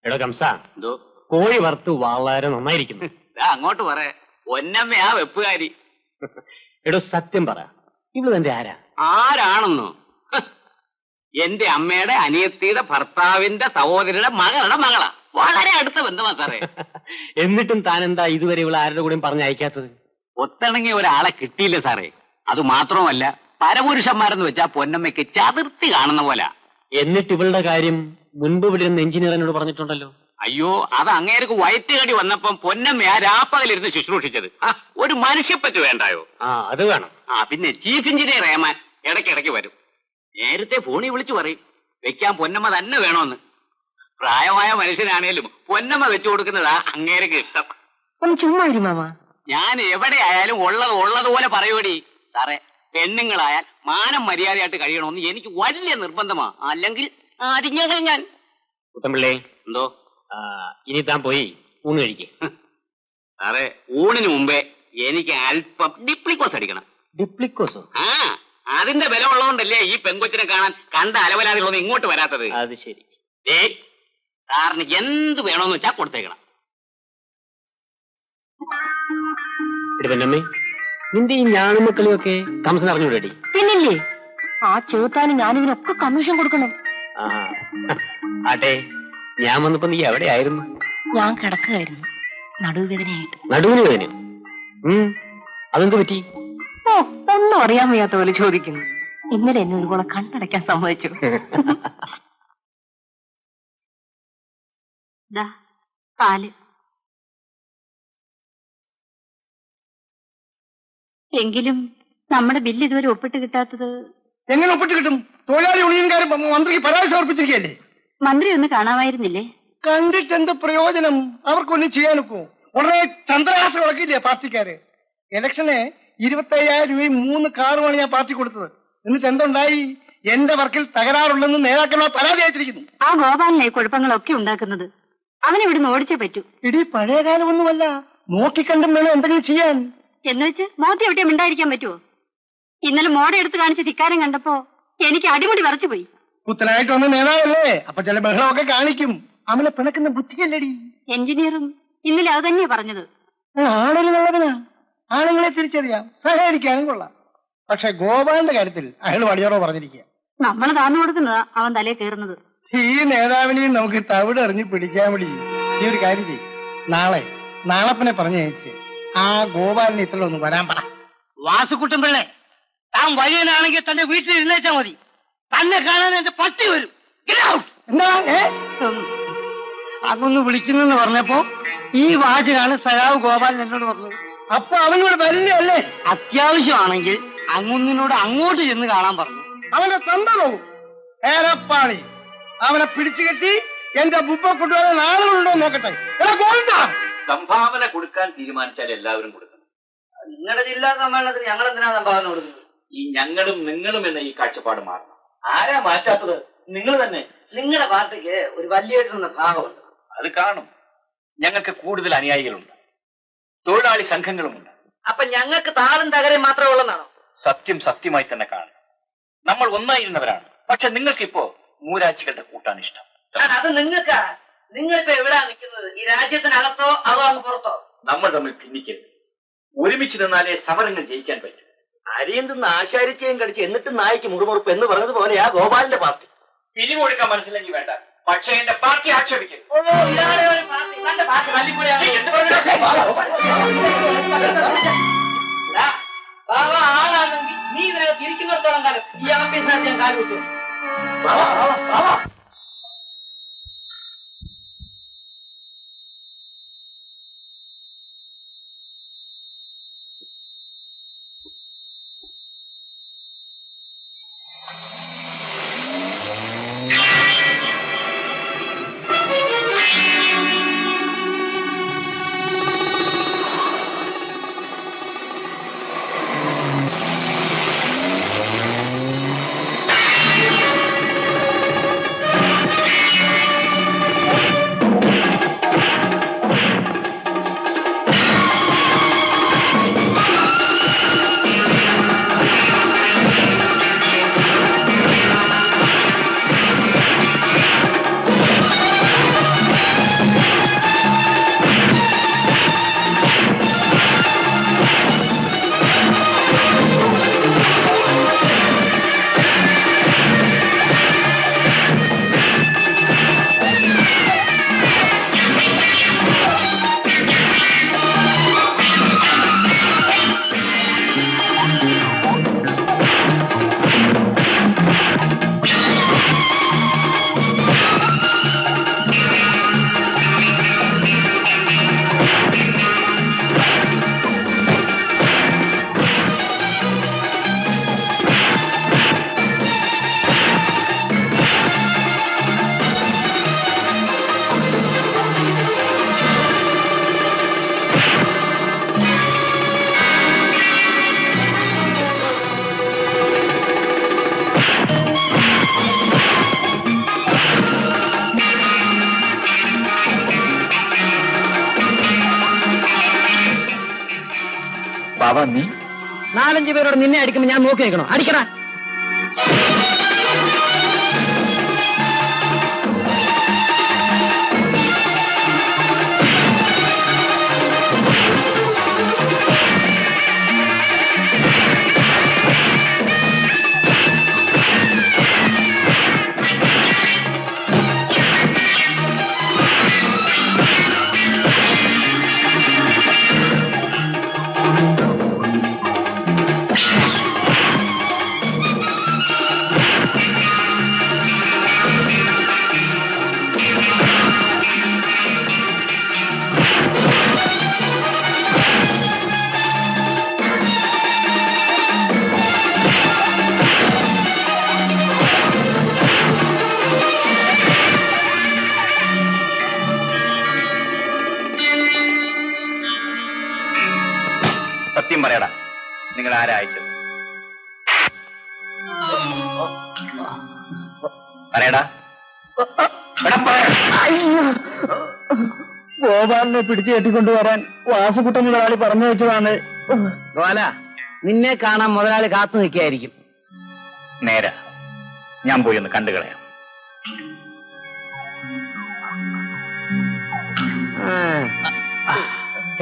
എടോ കംസ, എന്തോ കോഴി വറുത്ത് വളരെ നന്നായിരിക്കുന്നു. അങ്ങോട്ട് പറ, പൊന്നമ്മയാ വെപ്പുകാരി. എടോ സത്യം പറ, ഇവള് തന്റെ ആരാ? ആരാണെന്നോ? എന്റെ അമ്മയുടെ അനിയത്തിയുടെ ഭർത്താവിന്റെ സഹോദരിയുടെ മകളുടെ മകളാ. വളരെ അടുത്ത ബന്ധമാ സാറേ. എന്നിട്ടും താൻ എന്താ ഇതുവരെ ഇവള് ആരുടെ കൂടെയും പറഞ്ഞയക്കാത്തത്? ഒത്തിണങ്ങിയ ഒരാളെ കിട്ടിയില്ല സാറേ. അത് മാത്രമല്ല, പരപുരുഷന്മാരെന്ന് വെച്ചാ പൊന്നമ്മയ്ക്ക് ചതുർത്തി കാണുന്ന പോലെ. എന്നിട്ട് ഇവളുടെ കാര്യം മുൻപ് ഇവിടെ ഇരുന്ന എഞ്ചിനീയർ എന്നോട് പറഞ്ഞിട്ടുണ്ടല്ലോ. അയ്യോ, അത് അങ്ങേർക്ക് വയറ്റുകടി വന്നപ്പം പൊന്നമ്മയാ രാപ്പകലിരുന്ന് ശുശ്രൂഷിച്ചത്. ഒരു മനുഷ്യപ്പറ്റ് വേണ്ടായോ? അത് വേണം. പിന്നെ ചീഫ് എഞ്ചിനീയർ ഏമാൻ ഇടയ്ക്കിടയ്ക്ക് വരും. നേരത്തെ ഫോണിൽ വിളിച്ചു പറയും വെക്കാൻ പൊന്നമ്മ തന്നെ വേണോന്ന്. പ്രായമായ മനുഷ്യനാണേലും പൊന്നമ്മ വെച്ചു കൊടുക്കുന്നതാ അങ്ങേർക്ക് ഇഷ്ടം. ചുമ്മാ ഞാൻ എവിടെ ആയാലും ഉള്ളതുപോലെ പറയൂടി സാറേ. പെണ്ണുങ്ങളായാൽ മാനം മര്യാദയായിട്ട് കഴിയണമെന്ന് എനിക്ക് വലിയ നിർബന്ധമാ. അല്ലെങ്കിൽ അരിഞ്ഞ ഞാൻ. കുട്ടമ്പിള്ളേ, എന്തോ? ഇനി താൻ പോയി ഊണ് കഴിക്കേ. സാറേ, ഊണിന് മുമ്പേ എനിക്ക് അല്പം ഡിപ്ലിക്കോസ് അടിക്കണം. ഡിപ്ലിക്കോസോ? അതിന്റെ ബലം ഉള്ളതുകൊണ്ടല്ലേ ഈ പെങ്കൊച്ചിനെ കാണാൻ കണ്ട അലവലാതികളൊന്നും ഇങ്ങോട്ട് വരാത്തത്. അത് ശരി. സാറിന് എന്ത് വേണോന്ന് വെച്ചാ കൊടുത്തേക്കണം. പെണ്ണമ്മേ, നിന്റെ ഈ ഞാണുമക്കളിയൊക്കെ കംസൻ അറിഞ്ഞൂടേടി? പിന്നില്ലേ, ആ ചേർത്താനും ഞാനിതിനൊക്കെ കമ്മീഷൻ കൊടുക്കണം. ആട്ടെ, ഞാൻ വന്നപ്പോ നീ എവിടെയായിരുന്നു? ഞാൻ കിടക്കുകയായിരുന്നു, നടുവേദനയായിട്ട്. നടുവിന് വേദന? അതെന്ത് പറ്റി? ഓ, ഒന്നും അറിയാൻ വയ്യാത്ത പോലെ ചോദിക്കുന്നു. ഇന്നലെ എന്നെ ഒരു കൂടെ കണ്ണടയ്ക്കാൻ സമ്മതിച്ചു. പാല്. എങ്കിലും നമ്മുടെ ബില്ല് ഇതുവരെ ഒപ്പിട്ട് കിട്ടാത്തത് എങ്ങനെ ഒപ്പിട്ട് കിട്ടും? തൊഴിലാളി യൂണിയൻകാർ മന്ത്രിക്ക് പരാതി സമർപ്പിച്ചിരിക്കല്ലേ? മന്ത്രി ഒന്ന് കാണാമായിരുന്നില്ലേ? കണ്ടിട്ട് എന്ത് പ്രയോജനം? അവർക്കൊന്നും ചെയ്യാനൊക്കോ? ഉടനെ ചന്ദ്രഹാസം ഉടക്കില്ലേ പാർട്ടിക്കാര്? ഇലക്ഷന് 25,000 രൂപയും 3 കാറുമാണ് ഞാൻ പാർട്ടി കൊടുത്തത്. എന്നിട്ട് എന്തുണ്ടായി? എന്റെ വർക്കിൽ തകരാറുണ്ടെന്ന് നേതാക്കളെ പരാതി അയച്ചിരിക്കുന്നു. ആ ഗോപാലനെ കുഴപ്പങ്ങളൊക്കെ ഉണ്ടാക്കുന്നത്. അവനെ ഇവിടുന്ന് ഓടിച്ചേ പറ്റൂ. ഇടി പഴയ കാലമൊന്നുമല്ല, നോക്കിക്കണ്ടും വേണം എന്തെങ്കിലും ചെയ്യാൻ. എന്ന് വെച്ച് മോത്തി എവിടെയും മിണ്ടായിരിക്കാൻ പറ്റുമോ? ഇന്നലെ മോടെ എടുത്ത് കാണിച്ച് ധിക്കാരം കണ്ടപ്പോ എനിക്ക് അടിമുടി വരച്ചു പോയി. പുത്തനായിട്ട് വന്ന നേതാവല്ലേ, അപ്പൊ ചില ബഹളമൊക്കെ കാണിക്കും. അവനെ പിണക്കുന്ന ബുദ്ധിയല്ലടി. എഞ്ചിനീയറും ഇന്നലെ അത് തന്നെയാ പറഞ്ഞത്. ആണൊരു നല്ലവനാ, ആണുങ്ങളെ തിരിച്ചറിയാം, സഹകരിക്കാനും കൊള്ളാം. പക്ഷെ ഗോപാലിന്റെ കാര്യത്തിൽ അയാൾ വടിയോറോ പറഞ്ഞിരിക്കുക. നമ്മൾ താന്നു കൊടുക്കുന്നതാ അവൻ തലേ കയറുന്നത്. ഈ നേതാവിനെയും നമുക്ക് തവിട് എറിഞ്ഞ് പിടിക്കാൻ വേണ്ടി ഈ ഒരു കാര്യം ചെയ്യും. നാളെപ്പനെ പറഞ്ഞയച്ച് ആ ഗോപാലിനെ ഇത്ര ഒന്ന് വരാൻ പറ. വാസുക്കുട്ടൻ പിള്ളേ, താൻ വഴിയനാണെങ്കിൽ തന്റെ വീട്ടിൽ ഇരുന്നേച്ചാ മതി. തന്നെ കാണാൻ എന്റെ പട്ടി വരും. എന്താ അതൊന്ന് വിളിക്കുന്നെന്ന് പറഞ്ഞപ്പോ ഈ വാചകാണ് സഖാവ് ഗോപാലൻ എന്നോട് പറഞ്ഞത്. അപ്പൊ അവനോട് വരില്ലേ? അത്യാവശ്യമാണെങ്കിൽ അങ്ങുന്നിനോട് അങ്ങോട്ട് ചെന്ന് കാണാൻ പറഞ്ഞു. അവന്റെ സ്വന്തവും ഏറെപ്പാളി അവനെ പിടിച്ചുകെട്ടി എന്റെ ബുപ്പ കൊണ്ടുവരാൻ ആളുകളുണ്ടോ നോക്കട്ടെ. സംഭാവന കൊടുക്കാൻ തീരുമാനിച്ചാൽ എല്ലാവരും കൊടുക്കണം. നിങ്ങളുടെ ജില്ലാ സമ്മേളനത്തിന് ഞങ്ങൾ എന്തിനാ സംഭാവന കൊടുക്കുന്നത്? ഈ ഞങ്ങളും നിങ്ങളും എന്ന ഈ കാഴ്ചപ്പാട് മാറണം. ആരാ മാറ്റാത്തത്? നിങ്ങൾ തന്നെ. നിങ്ങളുടെ പാർട്ടിക്ക് ഒരു വലിയ ഭാഗമുണ്ട്. അത് കാണും. ഞങ്ങൾക്ക് കൂടുതൽ അനുയായികളുണ്ട്, തൊഴിലാളി സംഘങ്ങളുമുണ്ട്. അപ്പൊ ഞങ്ങൾക്ക് താളും തകരയും മാത്രമേ ഉള്ളതാണോ? സത്യം സത്യമായി തന്നെ കാണും. നമ്മൾ ഒന്നായിരുന്നവരാണ്. പക്ഷെ നിങ്ങൾക്കിപ്പോ മൂരാച്ചികളുടെ കൂട്ടാൻ ഇഷ്ടം. അത് നിങ്ങൾക്കാ. നിങ്ങളിപ്പോ എവിടാ നിൽക്കുന്നത്? ഈ രാജ്യത്തിനകത്തോ അതോ അങ്ങ് പുറത്തോ? നമ്മൾ തമ്മിൽ ഭിന്നിക്കരുത്. ഒരുമിച്ച് നിന്നാലേ സമരങ്ങൾ ജയിക്കാൻ പറ്റും. അരിയും തിന്ന് ആശാരിച്ചയും കടിച്ച് എന്നിട്ട് നായിക്ക് മുറുമുറുപ്പ് എന്ന് പറഞ്ഞത് പോലെയാ ഗോപാലിന്റെ പാർട്ടി. പിരിവ് കൊടുക്കാൻ മനസ്സിലെങ്കിൽ വേണ്ട, പക്ഷേ എന്റെ പാർട്ടി ആക്ഷേപിക്കരുത്. ആളാണെങ്കിൽ നീ ഇതിനകത്ത് ഇരിക്കുന്നിടത്തോളം കാലം ഈ ആഫീസിനകത്ത് ഞാൻ കാലുകുത്തും. ബാബ നീ 4-5 പേരോട് നിന്നെ അടിക്കുമ്പോ ഞാൻ നോക്കി നിൽക്കണോ? അടിക്കടാ. സത്യം പറയടാ, നിങ്ങൾ ആരാ അയച്ചത്? പറയടാ. ഗോപാലിനെ പിടിച്ചു കെട്ടിക്കൊണ്ടുവരാൻ വാസുകുട്ടൻ മുതലാളി പറഞ്ഞു വെച്ചതാണ്. ഗോപാല, നിന്നെ കാണാൻ മുതലാളി കാത്തു നിൽക്കായിരിക്കും. നേരാ, ഞാൻ പോയി ഒന്ന് കണ്ടുകളയാം.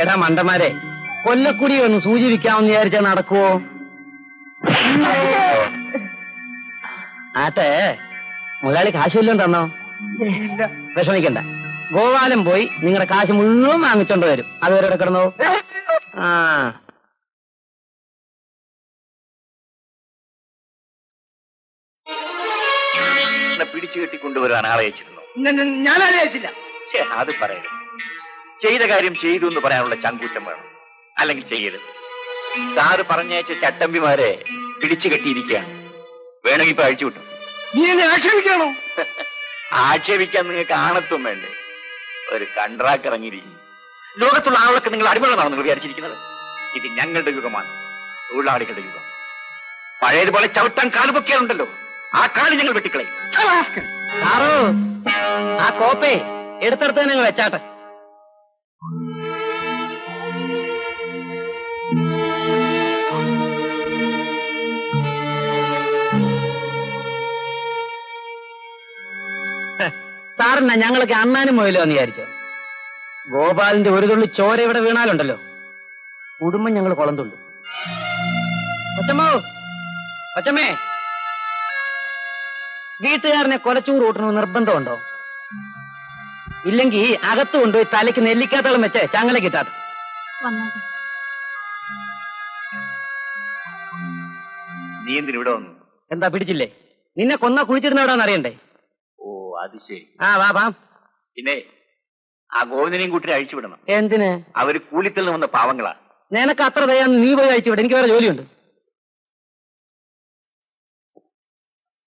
എടാ മണ്ടന്മാരെ, കൊല്ലക്കുടി ഒന്ന് സൂചിപ്പിക്കാമെന്ന് വിചാരിച്ചാൽ നടക്കുവോ? ആട്ടെ, മുതലാളി കാശ് വല്ലതും തന്നോ? വിഷമിക്കണ്ട, ഗോപാലൻ പോയി നിങ്ങളുടെ കാശ് മുഴുവൻ വാങ്ങിച്ചോണ്ട് വരും. അതുവരെ കിടന്നോ. ആ, പിടിച്ചു കെട്ടിക്കൊണ്ടുവരാൻ ആളെ അയച്ചിരുന്നു. ഞാനാരെ അയച്ചില്ല. അത് പറയരുത്. ചെയ്ത കാര്യം ചെയ്തു എന്ന് പറയാനുള്ള ചങ്കൂറ്റം വേണം, അല്ലെങ്കിൽ ചെയ്യരുത്. സാറ് പറഞ്ഞയച്ച ചട്ടമ്പിമാരെ പിടിച്ചു കെട്ടിയിരിക്കുകയാണ്. വേണമെങ്കിൽ ഇപ്പൊ അഴിച്ചു വിട്ടു. നീ എന്നെ ആക്ഷേപിക്കണോ? ആക്ഷേപിക്കാൻ നിങ്ങൾക്ക് ആണത്വം വേണ്ടേ? ഒരു കൺട്രാക്ട് ഇറങ്ങിയിരിക്കുന്നു. ലോകത്തുള്ള ആളൊക്കെ നിങ്ങൾ അടിമകളാണ് നിങ്ങൾ വിചാരിച്ചിരിക്കുന്നത്. ഇത് ഞങ്ങളുടെ യുഗമാണ്, തൊഴിലാളികളുടെ യുഗം. പഴയതുപോലെ ചവിട്ടാൻ കാലുപൊക്കിയാലുണ്ടല്ലോ, ആ കാല് ഞങ്ങൾ വെട്ടിക്കളയും. സാറോ, ആ കോപ്പേ എടുത്തെടുത്ത് നിങ്ങൾ വെച്ചാട്ടെ. സാറിനാ ഞങ്ങളൊക്കെ അണ്ണാനും മുയലോ എന്ന് വിചാരിച്ചോ? ഗോപാലിന്റെ ഒരു തുള്ളി ചോര ഇവിടെ വീണാലുണ്ടല്ലോ, കുടുംബം ഞങ്ങൾ കുളം തുള്ളു. കൊച്ചമ്മോ, കൊച്ചമ്മേ, വീട്ടുകാരനെ കൊലച്ചൂറ് കൂട്ടണമെന്ന് നിർബന്ധമുണ്ടോ? ഇല്ലെങ്കിൽ അകത്ത് കൊണ്ടുപോയി തലയ്ക്ക് നെല്ലിക്കാത്തളം വെച്ച് ചങ്ങല കിട്ടാട്ടെ. നീ എന്തിനിവിടെ വന്നു? എന്താ പിടിച്ചില്ലേ? നിന്നെ കൊന്ന കുഴിച്ചിരുന്ന എവിടാന്ന് അറിയണ്ടേ? ഓ, അത് ശരി. ആ, വാ വാ. പിന്നെ ആ ഗോവിന്ദനെയും കൂട്ടി അഴിച്ചുവിടണം. എന്തിന്? അവര് കൂലിത്തിൽ നിന്ന് വന്ന പാവങ്ങളാ. നിനക്ക് അത്ര ദയാന്ന് നീ പോയി അയച്ചുവിടെ, എനിക്ക് വേറെ ജോലിയുണ്ട്.